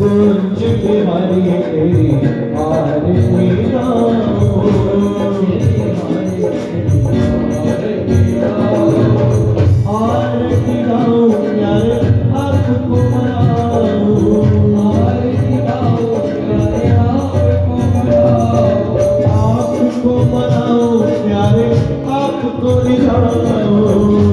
गुंज बिहारी तेरी आरती गाओ, आरती गाओ प्यारे आपको मनाओ, आरती गाओ प्यारे आपको मनाओ, आपको मनाओ प्यारे आपको रिझाओ।